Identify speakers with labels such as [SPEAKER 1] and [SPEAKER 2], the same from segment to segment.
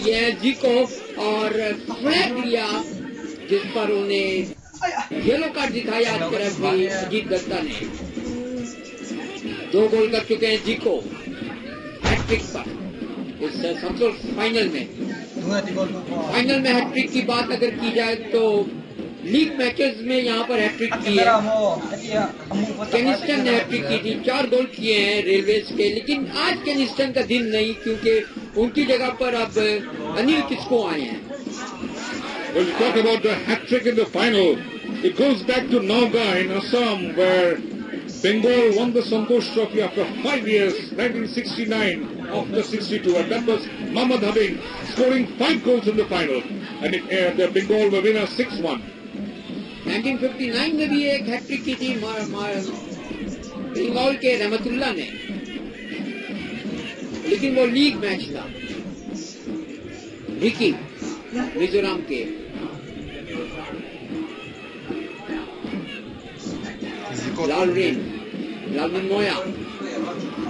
[SPEAKER 1] ये जीको और फ्लैग लिया जिस पर उन्हें येलो कार्ड दिखाया आज तरफ भी अजीत दत्ता ने। 2 गोल कर चुके हैं जीको हैट्रिक पर इस सबसे फाइनल में। फाइनल में हैट्रिक की बात अगर की जाए तो लीग मैचेस में यहाँ पर हैट्रिक की है। केनिस्टन ने हैट्रिक की थी, 4 गोल किए हैं रेलवेज के, लेकिन आज केनिस्टन का दिन नहीं क्योंकि उनकी जगह पर अब अनिल किस्को आए हैं।
[SPEAKER 2] When you talk about the hat-trick in the final, it goes back to Naga in Assam, where Bengal won the Santosh Trophy after 5 years, 1969 after 62, and that was Mohammad Habib scoring 5 goals in the final, and the Bengal were winners 6-1.
[SPEAKER 1] 1959 में भी एक hat trick की थी बंगाल के रहमतुल्लाह ने, लेकिन वो लीग मैच था। रिकी मिजोरम के लालविन मोया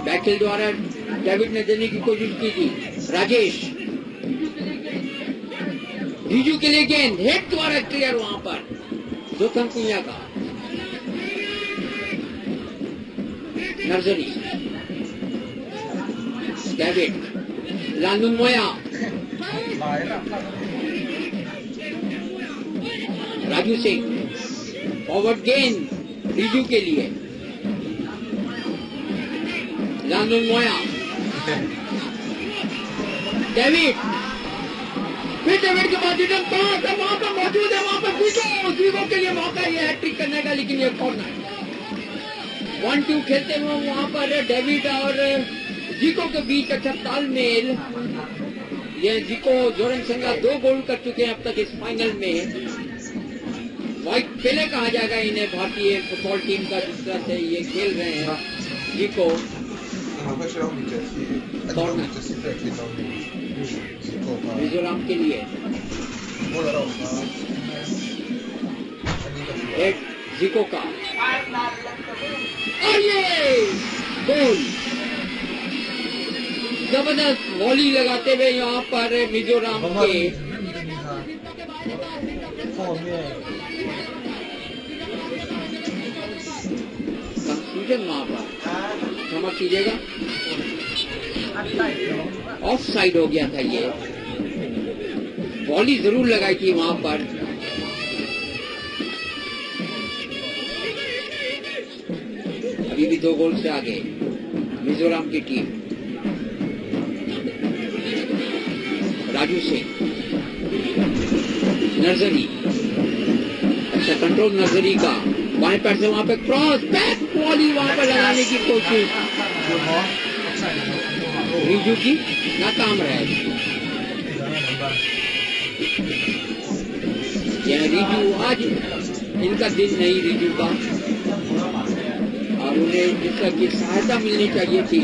[SPEAKER 1] बैटल द्वारा डेविड ने देने की कोशिश की थी। राजेश रिजू के लिए गेंद हेड द्वारा क्लियर वहां पर जोथम कुंया का। नर्सरी डेविड लालविन मोया राजू सिंह फॉरवर्ड गेंद रिजू के लिए। लालनुल मोया डेविड फिर डेविड के बाद वहां पर मौजूद है, वहां पर जीवो के लिए मौका ये हैट्रिक करने का, लेकिन ये कॉर्नर 1-2 खेलते हुए वहां पर डेविड और जीको के बीच अच्छा तालमेल। ये जीको जोरन संगा 2 गोल कर चुके हैं अब तक इस फाइनल में। व्हाइट पेले कहा जाएगा इन्हें भारतीय फुटबॉल टीम का, जिस तरह से ये खेल रहे हैं। जीको मिजोरम के लिए एक जीको का और ये गोल जबरदस्त वॉली लगाते हुए यहाँ पर मिजोरम के कंफ्यूजन वहां पर क्षमा कीजिएगा, ऑफ साइड हो गया था। ये वॉली जरूर लगाई थी वहां पर। अभी भी 2 गोल से आगे मिजोरम की टीम। राजू सिंह नर्सरी अच्छा कंट्रोल नर्सरी का बाएं पैर से वहां पे क्रॉस बैक वॉली वहां पर लगाने की कोशिश रिजू की नाकाम रहे। यह रिजू आज इनका दिन नहीं रिजू का, और उन्हें जिस तरह की सहायता मिलनी चाहिए थी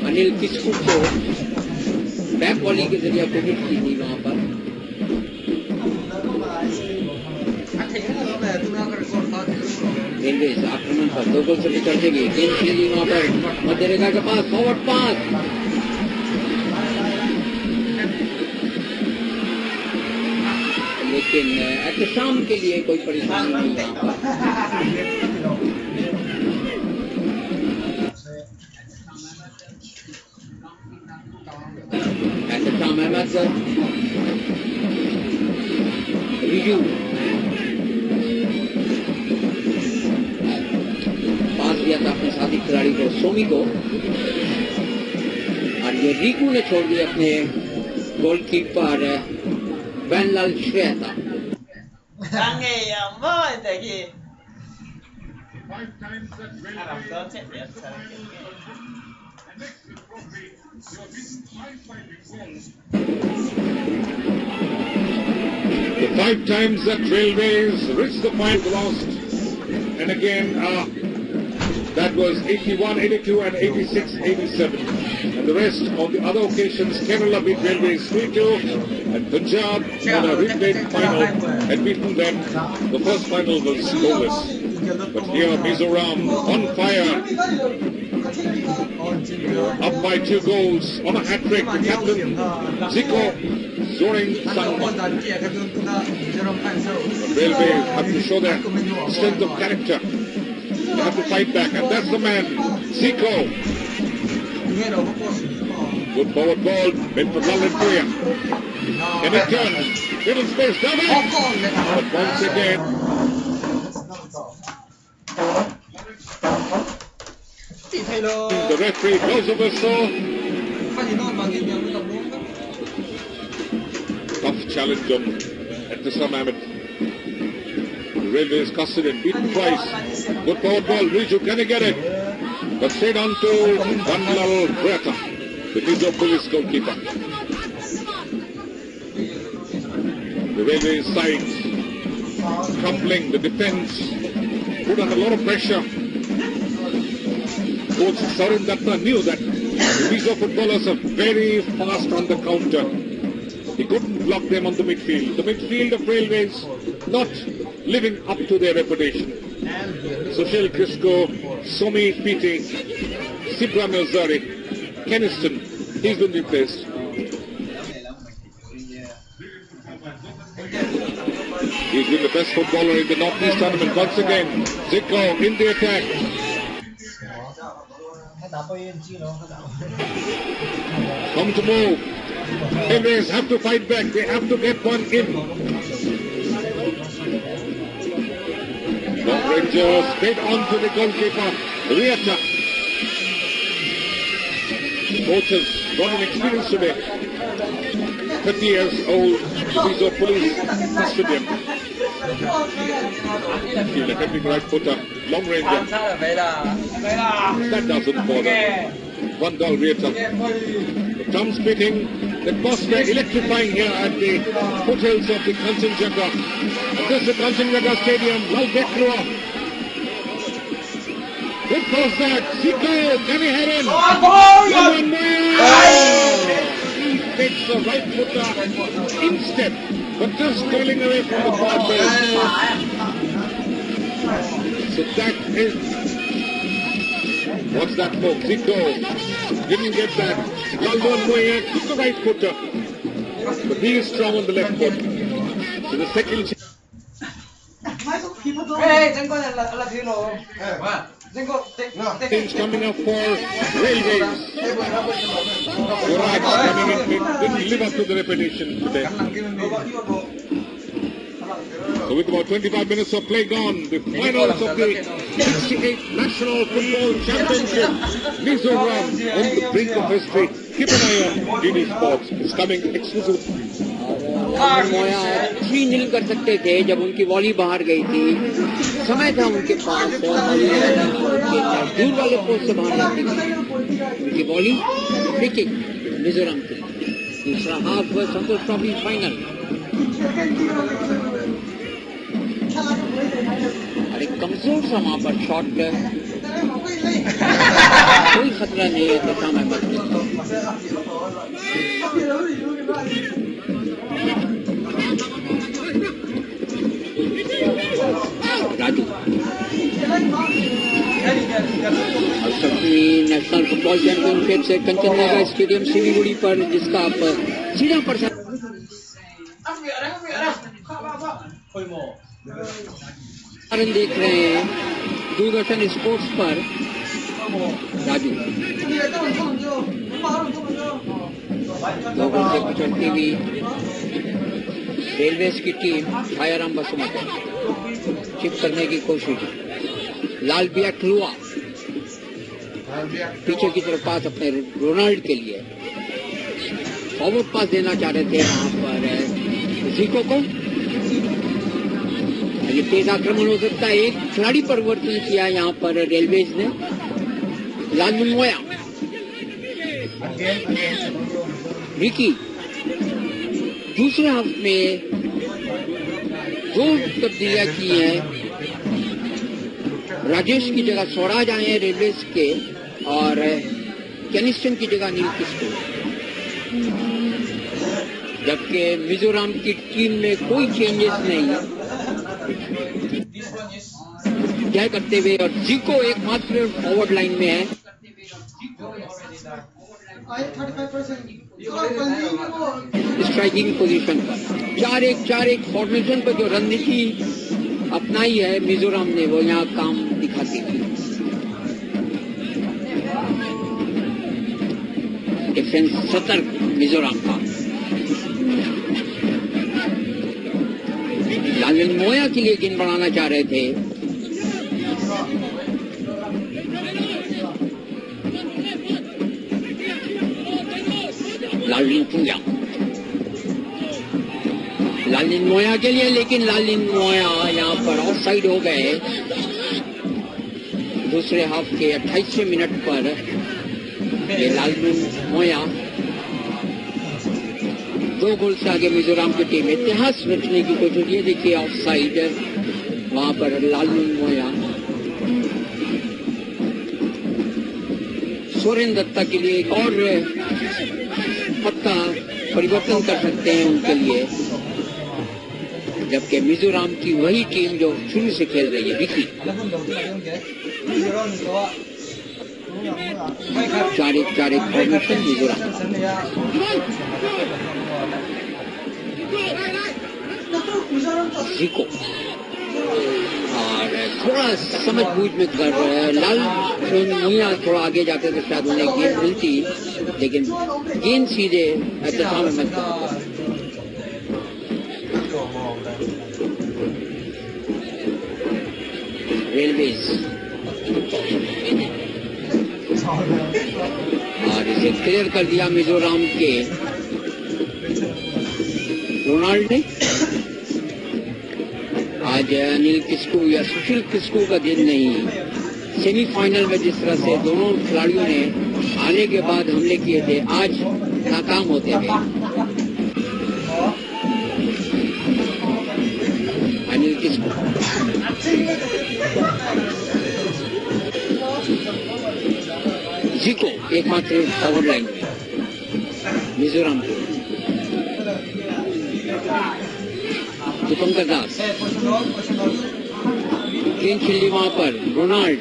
[SPEAKER 1] अनिल किस्कू को बैक वॉली के जरिए कोशिश की थी वहां पर। रेलवे आक्रमण पर 2 गोल से निकल देगी। गेंद खेली वहां पर मध्य रेखा के पास फॉरवर्ड पास, लेकिन एहतशाम के लिए कोई परेशानी नहीं यहाँ पर। एहतशाम अहमद रिजू दिया था अपने साथी खिलाड़ी को सोमी को, और ये रिकू ने छोड़ दिया अपने goalkeeper वैनलाल श्रेयता।
[SPEAKER 2] The 5 times that Railways reached the final lost, and again that was 81, 82 and 86, 87. And the rest on the other occasions, Kerala beat Railways 3-2, and Punjab on a replayed final had beaten them. The first final was scoreless. But here Mizoram on fire. Up by 2 goals on a hat-trick, the captain, Zico Zoring-Sangma. Railway have to show their strength of character. They have to fight back, and that's the man, Zico. Good forward ball, made for Lalit Puya. Can it turn? Middle space, double! But once again. The referee blows a whistle. Tough challenge on Etisa Mahmood. The Railway is custodian, beaten twice. Good forward ball, Riju, can he get it? But straight on to Vandlal Breta, the Mizo Police goalkeeper. The Railway side crumbling, the defence put on a lot of pressure. Coach Sarun Datta knew that the Mizo footballers are very fast on the counter. He couldn't block them on the midfield. The midfield of Railways not living up to their reputation. Sushil Crisco, Somi Piti, Sibra Mirzari, Keniston, he's been replaced. He's been the best footballer in the Northeast tournament once again. Zico in the attack. Come to move. Railways have to fight back. They have to get one in. Long Rangers straight on to the goalkeeper, Rieta. Coach has got an experience today. 30 years old, Mizo Police custodian. He's a technical right footer, Long Ranger. That doesn't bother. Vandal Rieta. The drums beating, the atmosphere electrifying here at the foothills of the Kanchenjunga. This is the Kanchenjunga Stadium, Lalbekrua. Good cross that, Zico, can he head in? He takes the right footer in step, but just curling away from the far post. So that is, what's that for? Zico didn't get that. Lalwan Moya took the right footer, but he is strong on the left foot. So the second things coming up for Railways. Goraj coming in, didn't live up to the reputation today. So with about 25 minutes of play gone, the finals of the 68th National Football Championship, Mizoram on the brink of history. Keep an eye on DD Sports. It's coming exclusive.
[SPEAKER 1] मोया 3-0 कर सकते थे जब उनकी volley बाहर गई थी। समय था उनके पास दूर वाले पोस्ट से बाहर जाती थी उनकी वॉली। देखिए मिजोरम की दूसरा हाफ संतोष ट्रॉफी फाइनल। अरे कमजोर सा वहां पर शॉट, कोई खतरा नहीं है तो सामने राजू नेशनल फुटबॉल चैंपियनशिप से कंचनजंगा स्टेडियम सिलीगुड़ी पर, जिसका आप सीधा प्रसारण देख रहे हैं दूरदर्शन स्पोर्ट्स पर। राजू 2 घंटे चलती हुई रेलवेज की टीम छायाराम बसुमती चिप करने की कोशिश। लाल बिया क्लुआ पीछे की तरफ पास अपने रोनाल्ड के लिए फॉरवर्ड पास देना चाह रहे थे वहां पर जीको को। ये तेज आक्रमण हो सकता है। एक खिलाड़ी परिवर्तन किया यहाँ पर रेलवेज ने। लाल मुनमोया, रिकी दूसरे हाफ में 2 तब्दीलियां की हैं। राजेश की जगह स्वराज आए हैं रेलवेज के, और केनिस्टन की जगह नील किस्को। जबकि मिजोरम की टीम में कोई चेंजेस नहीं है क्या करते हुए, और जीको एकमात्र फॉरवर्ड लाइन में है। स्ट्राइकिंग पोजीशन पर 4-1 फॉर्मेशन पर जो रणनीति अपनाई है मिजोरम ने वो यहाँ काम दिखाती है। डिफेंस सतर्क मिजोरम का। लालन मोया के लिए गेंद बढ़ाना चाह रहे थे। लालिन मोया के लिए, लेकिन लालिन मोया यहाँ पर ऑफ साइड हो गए। दूसरे हाफ के 28वें मिनट पर ये लालिन मोया 2 गोल से आगे मिजोरम की टीम इतिहास रचने की कोशिश। ये देखिए ऑफ साइड वहां पर लालिन मोया। सोरेन दत्ता के लिए एक और पत्ता परिवर्तन कर सकते हैं उनके लिए, जबकि मिजोरम की वही टीम जो शुरू से खेल रही है विकी। 4-1 फॉर्मेशन मिजोरम। जीको और थोड़ा समझ बूझ में कर लाल मुहिया थोड़ा आगे जाकर तो शायद उन्हें गेंद मिलती, लेकिन गेंद सीधे दशा में मत। रेलवेज और इसे क्लियर कर दिया मिजोरम के रोनाल्ड ने। आज अनिल किस्कू या सुशील किस्कू का दिन नहीं। सेमीफाइनल में जिस तरह से दोनों खिलाड़ियों ने आने के बाद हमले किए थे, आज नाकाम होते थे। अनिल किस्कू जीको एकमात्र फॉरवर्ड लाइन मिजोरम को। दीपंकर दास गेंद खेली वहां पर रोनाल्ड,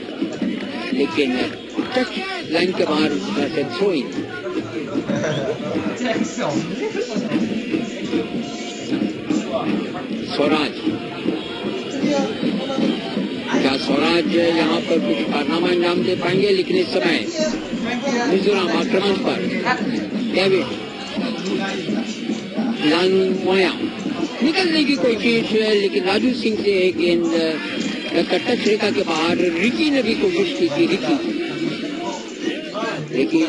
[SPEAKER 1] लेकिन टच लाइन के बाहर से थ्रोइंग। स्वराज, क्या स्वराज यहाँ पर कुछ कारनामा अंजाम दे पाएंगे? लेकिन इस समय मिजोरम आक्रमण पर डेविड लालमुया निकलने की कोशिश, लेकिन राजू सिंह से गेंद टच रेखा के बाहर। रिकी ने भी कोशिश की थी, रिकी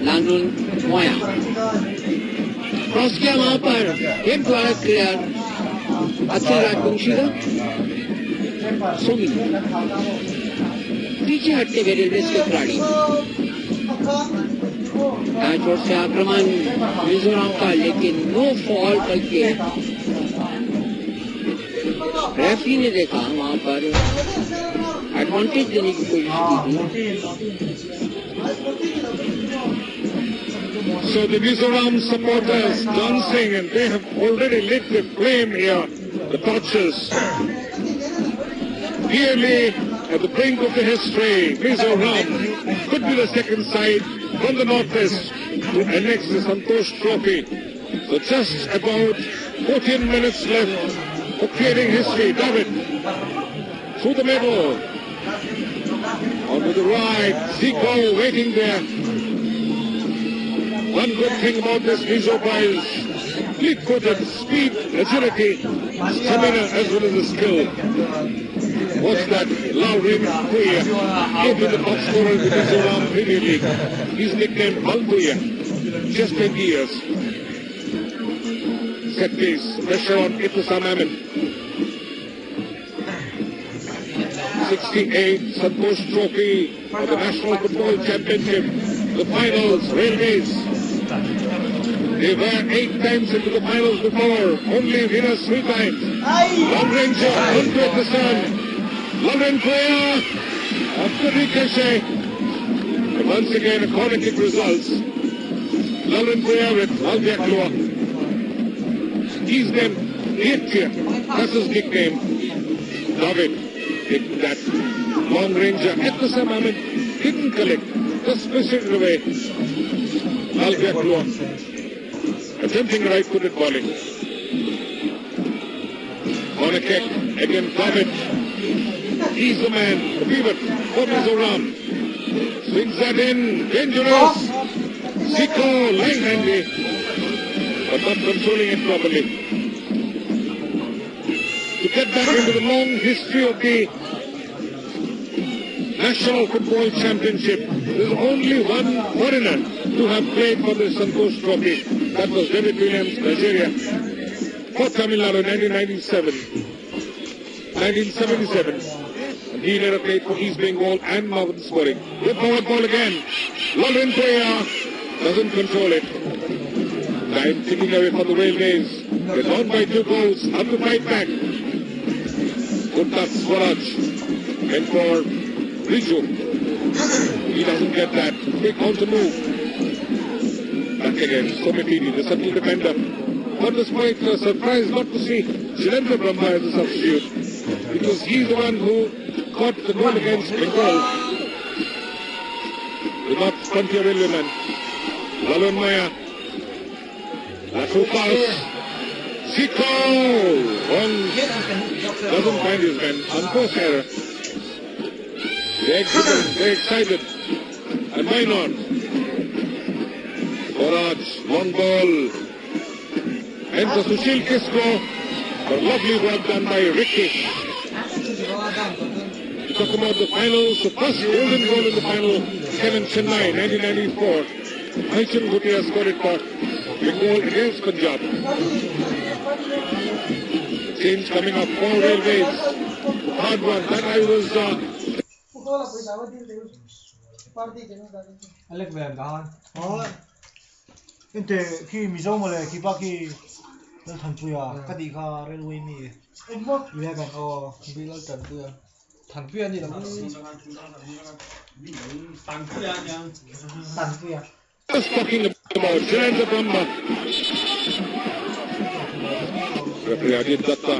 [SPEAKER 1] लालमुया क्रॉस किया वहां पर, एक द्वारा क्लियर अक्षय राजवंशी का। सोमी पीछे हटते हुए रेलवेज के खिलाड़ी। छोर से आक्रमण मिजोरम का, लेकिन नो फॉल करके रेफरी ने देखा वहां पर एडवांटेज देने की कोशिश की थी।
[SPEAKER 2] So the Mizoram supporters dancing, and they have already lit the flame here, the torches. Clearly at the brink of the history, Mizoram could be the second side from the northeast to annex the Santosh Trophy. So just about 14 minutes left for creating history. David through the middle, on to the right, Zico waiting there. One good thing about this Mizo is fleet-footed, speed, agility, stamina as well as the skill. What's that? Laurin Kuya gave him the top scorer in the Mizoram Premier League. He's nicknamed Malbuya. Just 20 years. Set piece, pressure on Itusam Amin. 68, Santosh Trophy for the National Football Championship. The finals, Railways. They were 8 times into the finals before, only winners 3 times. Long Ranger onto the sun. Lauren Kuya after ricochet. And once again a corner kick results. Lauren Kuya with Alvia Klua. He's named Tietia. That's his nickname. David. That Long Ranger at the same moment didn't collect, just pushed it away. Albert Luan attempting right-footed bowling. On a kick, again David. He's the man, the pivot for Mizoram. Swings that in, dangerous. Zico, line handy, but not controlling it properly. To get back into the long history of the National Football Championship, there's only one foreigner to have played for the Santosh Trophy. That was David Williams, Nigeria, for Tamil Nadu in 1977. And he later played for East Bengal and Malmesbury. Good forward ball again. Lalrin Toya doesn't control it. Time ticking away for the Railways. They're down by 2 goals. Have to fight back. Good touch, Swaraj. And for Riju. He doesn't get that. Big counter move. Back again. Sometini, the central defender. But despite surprised not to see Shilendra Brahma as a substitute. Because he's the one who caught the goal against Bengal. With not Frontier Williman. Lalun Maya. Lateral pass. Zico! Wrong. Doesn't find his man. Unforced error. They're excited. And why not? Swaraj, long ball. Enter Sushil Kisco. But lovely work done by Ricky. We talk about the finals. The first golden goal in the final came in Chennai, 1994. Aishan Bhutia scored it for Bengal against Punjab. Change coming up for Railways. Hard one. That I was...
[SPEAKER 3] Alec Vegan. Inte khi mizo mà lại khi bác khi nó thành phuya cái gì cả railway mi Vegan bị nó thành phuya gì là thành phuya
[SPEAKER 2] Just talking about Shilendra Brahma. Referee Ajit Datta.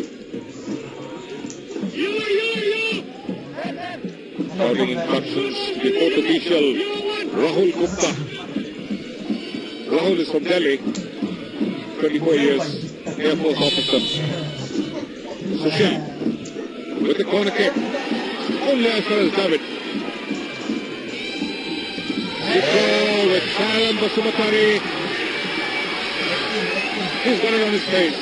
[SPEAKER 2] Calling instructions. The fourth official, Rahul Gupta. Rahul is from Delhi. 24 years. Air Force officer. Sushil with the corner kick. Only as far as David. Zico with Sharan Basumatari. He's got it on his face.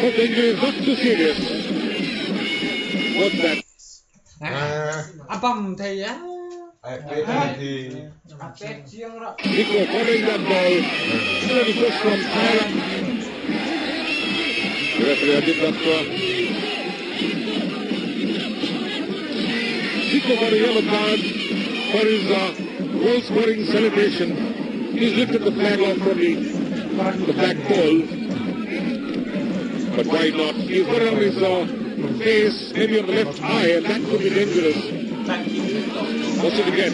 [SPEAKER 2] But the injury is not too serious. What's that?
[SPEAKER 4] Abang thầy á.
[SPEAKER 2] Zico following that ball. Little push from Sharan. The referee Ajit Datta. Zico got a yellow card for his goal scoring celebration. He's lifted the flag off from the black pole. But why not? He's got it on his face, maybe on the left eye, and that could be dangerous. What's it again?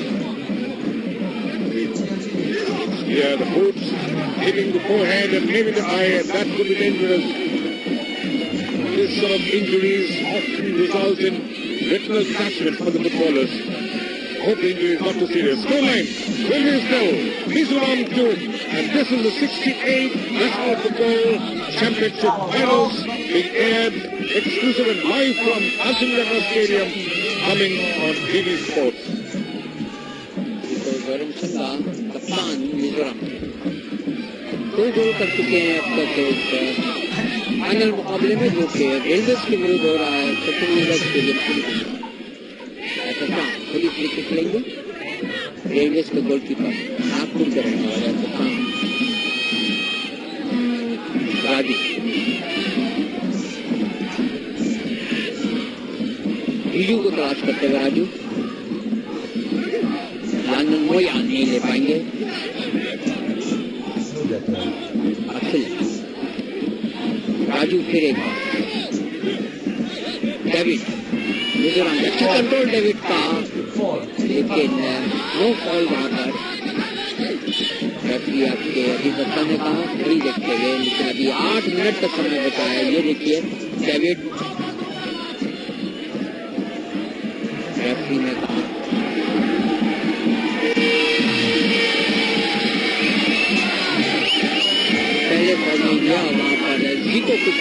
[SPEAKER 2] Yeah, the boots hitting the forehead and maybe the eye, and that could be dangerous. This sort of injuries often result in retinal detachment for the footballers. Hope the injury is not too serious. Scoreline, Railways nil, Mizoram 2, and this is the 68th National Football Championship Finals being aired exclusive and live from Ashinnagar Stadium, coming on TV Sports.
[SPEAKER 1] धर्मशाला कप्तान मिजोरम 2 गोल कर चुके हैं अब तक इस final मुकाबले में जो कि रेलवेज के विरुद्ध हो रहा है सचिन स्टेडियम खुली फ्री किक लेंगे रेलवेज के गोलकीपर नागपुर के रहने वाले राजू रिजू को तलाश करते हुए राजू लालन मोया नहीं ले पाएंगे अखिल राजू फिर एक डेविड मिजोरम अच्छा कंट्रोल डेविड का लेकिन नो फॉल वहां पर रेफरी आपके अभी बताने कहा घड़ी देखते हुए लेकिन अभी 8 मिनट का समय बचा है ये देखिए डेविड रेफरी ने कहा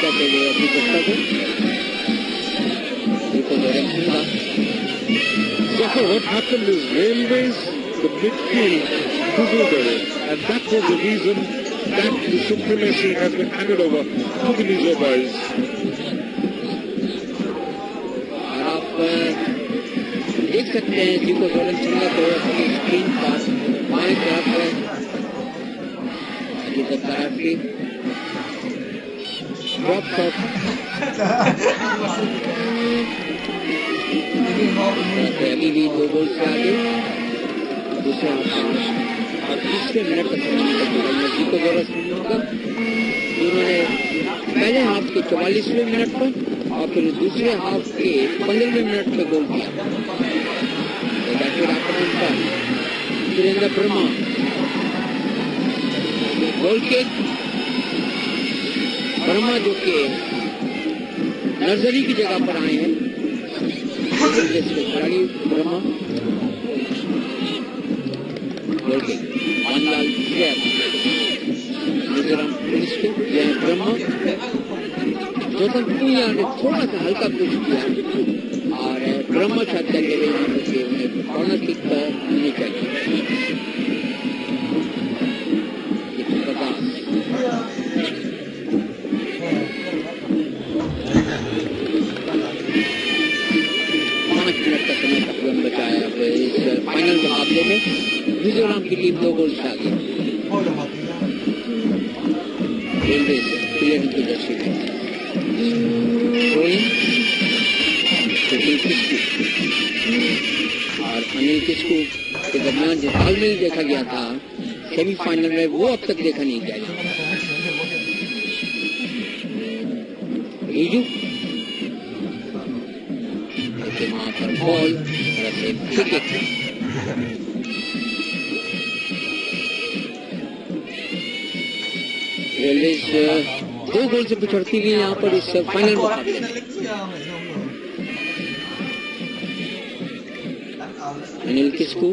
[SPEAKER 1] कहते हुए अपनी सत्ता को बिल्कुल रखेगा।
[SPEAKER 2] So what happened is Railways, the midfield fizzled, and that was the reason that the supremacy has been handed over to the Mizo boys.
[SPEAKER 1] और आप देख सकते हैं जिको जोलन चंगा को अपनी स्क्रीन पर बाएं तरफ की ड्रॉप शॉट अभी भी 2 गोल से आगे दूसरे और तीसरे मिनट का समय निकल चुका है। जिको जोलन चंगा उन्होंने पहले हाफ के 44वें मिनट पर और फिर दूसरे हाफ के 15वें मिनट पे गोल किया। आक्रमण पर सुरेंद्र वर्मा गोल किक, वर्मा जो के नर्सरी की जगह पर आए हैं खिलाड़ी Verma goal kick Manlal Mizoram police के ब्रह्मा जोतन पुनिया ने थोड़ा सा हल्का पुश किया और ब्रह्मा चाहते हैं कि उन्हें कॉर्नर किक मिलनी चाहिए। बचाया इस फाइनल मुकाबले में मिजोरम की टीम 2 गोल से आगे रेलवे से प्लेयर की जर्सी में और अनिल किस्कू के दरमियान जो तालमेल देखा गया था सेमीफाइनल में वो अब तक देखा नहीं गया। रीजू वहां पर बॉल रेलवे 2 गोल से पिछड़ती हुई यहाँ पर इस फाइनल मुकाबले में। अनिल किस्कू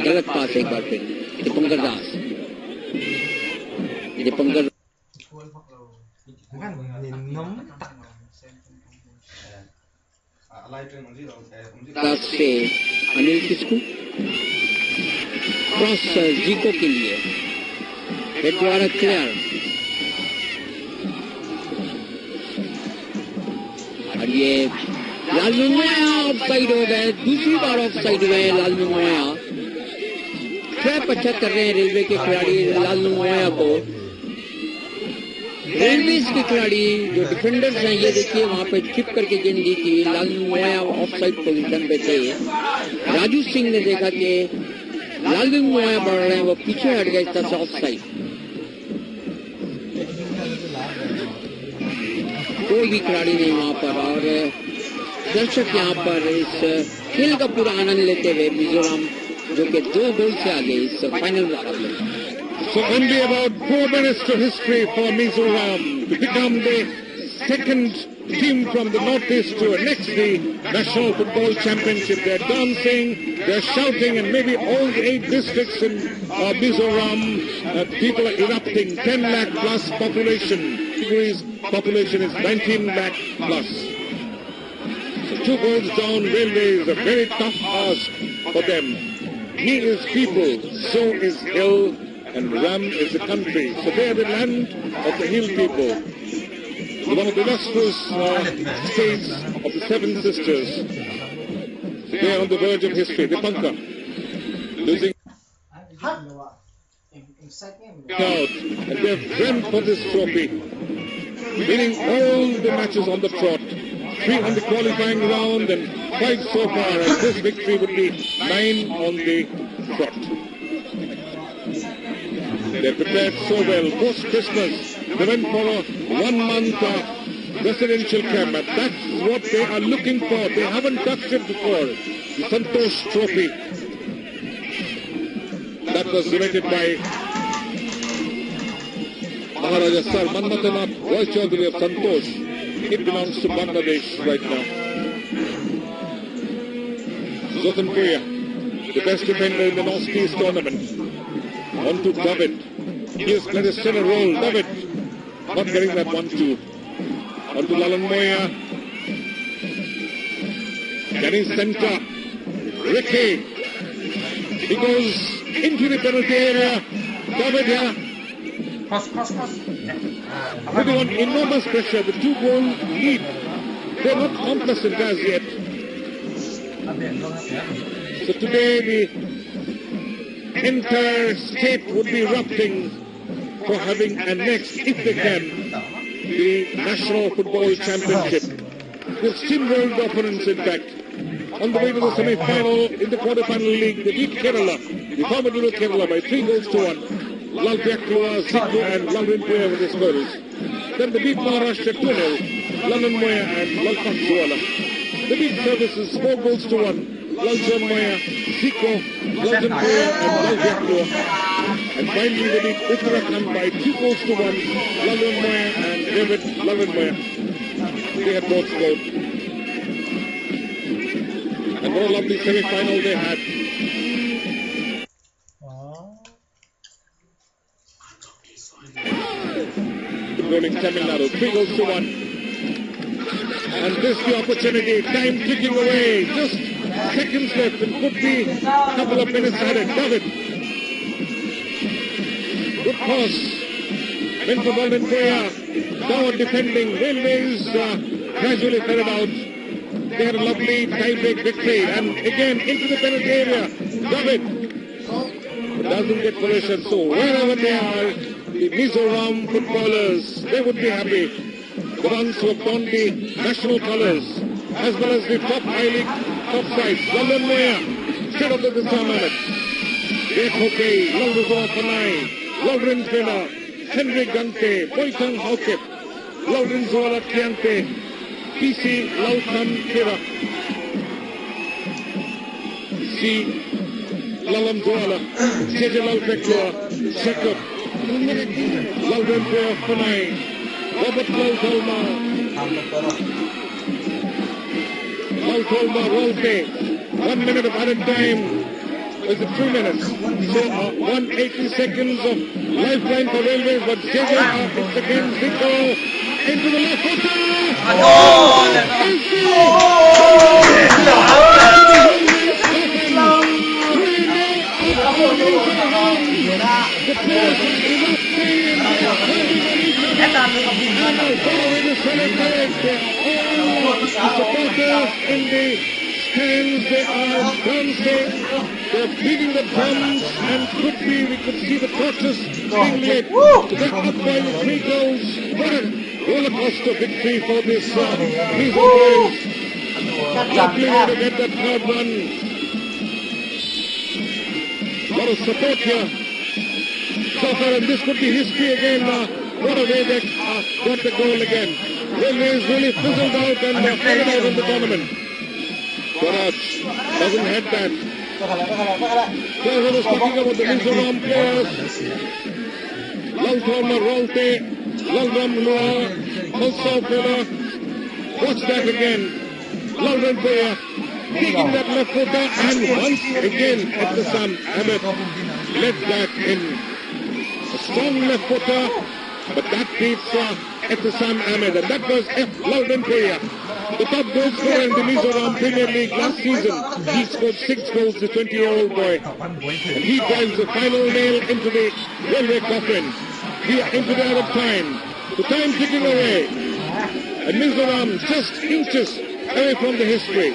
[SPEAKER 1] गलत पास एक बार फिर दीपंकर दास से अनिल किस्कू क्रॉस जीको के लिए हेड द्वारा क्लियर और ये लाल मिंगोया ऑफ साइड हो गए, दूसरी बार ऑफ साइड हुए लाल मिंगोया। ट्रैप अच्छा कर रहे हैं रेलवे के खिलाड़ी लाल मिंगोया को। रेलवे के खिलाड़ी जो डिफेंडर्स हैं ये देखिए वहां पे चिप करके गेंद दी थी, लाल मिंगोया ऑफ साइड पोजिशन पे थे। राजू सिंह ने देखा कि लाल मिंगोया बढ़ रहे हैं, वो पीछे हट गए इस तरह से ऑफ साइड। कोई भी खिलाड़ी नहीं वहां पर और दर्शक यहाँ पर इस खेल का पूरा आनंद लेते हुए मिजोरम जो कि 2 गोल से आगे इस फाइनल मुकाबले में।
[SPEAKER 2] So only about 4 minutes to history for Mizoram to become the second team from the northeast to annex the National Football Championship. They're dancing, they're shouting, and maybe all the 8 districts in Mizoram, people are erupting. 10 lakh plus population. Tripu's population is 19 lakh plus. So 2 goals down, Railway is a very tough ask for them. He is people, so is hill, and Ram is the country. So they are the land of the hill people. One of the illustrious states of the 7 sisters. They are on the verge of history. The Panka losing out, and they have dreamt for this trophy, winning all the matches on the trot. 3 on the qualifying round and 5 so far, and this victory would be 9 on the trot. They prepared so well. Post-Christmas, they went for a 1-month residential camp, and that's what they are looking for. They haven't touched it before. The Santosh Trophy. That was donated by Maharaja Sir Manmatanath Roy Chaudhary of Santosh. It belongs to Bangladesh right now. Zotan Puya, the best defender in the Northeast tournament. On to David. Here's Gladys Center roll. David not getting that 1-2. On to Lalan Moya. Getting center. Ricky. He goes into the penalty area. David here.
[SPEAKER 4] Cross.
[SPEAKER 2] Putting on enormous pressure. The 2-goal lead. They're not complacent as yet. So today the entire state would be erupting for having annexed, if they can, the National Football Championship. They've steamrolled the opponents, in fact. On the way to the semi-final, in the quarter-final league, they beat Kerala, the former Kerala, by 3-1. Lal Byaklua, Sikho and Lalrin Moya were the scorers. Then they beat Maharashtra 2-0, Lalan Moya and Lalpan Zuala. They beat Services 4-1. Laljan Moya, Sikho, Laljan Moya and Lal Byaklua. And finally they beat Uttarakhand by 2-1, Laljan Moya and David Laljan Moya. They had both scored. And what a lovely semi-final they had. Rolling Tamil Nadu, 3-1. And this the opportunity, time ticking away, just seconds left, it could be a couple of minutes added. David. Good pass. Went for Golden Koya. Down defending. Railways gradually ferried out. They had a lovely tie-break victory. And again into the penalty area. David doesn't get possession. So wherever they are, the Mizoram footballers, they would be happy. The ones who have donned the national colours, as well as the top high-league top sides. Lalan Moya, straight up to the Samanet. Dekhoke, Lalruzo Panai, Lalrin Kena, Henry Gante, Poitang Haukep, Lalrin Zoala Kiante, PC Lautan Kira. C. Lalam Zoala, Seja Lalpekua, Shekut, Lalrin Moya Panai, Robert Laltolma, Rolte. 1 minute of added time. Is it 2 minutes? So 180 seconds of lifeline for Railways, but Jagan hits again. Zico into the left footer. Supporters in the stands, they are dancing, they're beating the drums, and we could see the torches being lit. They're up by 3 goals. What a roller coaster victory for this these boys. Lovely way to get that third one. A lot of support here. So far, and this could be history again. What a way they got the goal again. Railways really fizzled out and faded out in the tournament. Swaraj doesn't head that. Players I was talking about the Mizoram players. Lalthorma, Rolte, Lalram Noah, also Fela. Watch that again. Lalran Boya taking that left footer and once again at the Sam Ahmed led that in. A strong left footer, but that beats at the Sam Ahmed, and that was F. Lalran Boya. The top goal scorer in the Mizoram Premier League last season. He scored 6 goals, the 20-year-old boy. And he drives the final nail into the railway coffin. We are into the out of time. The time ticking away. And Mizoram just inches away from the history.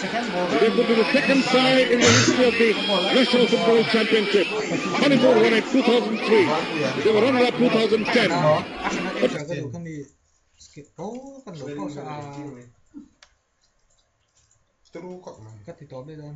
[SPEAKER 2] They could be the second side in the history of the National Football Championship. Manipur won it 2003. They were runner-up 2010.
[SPEAKER 3] Cắt thì tóm đây thôi.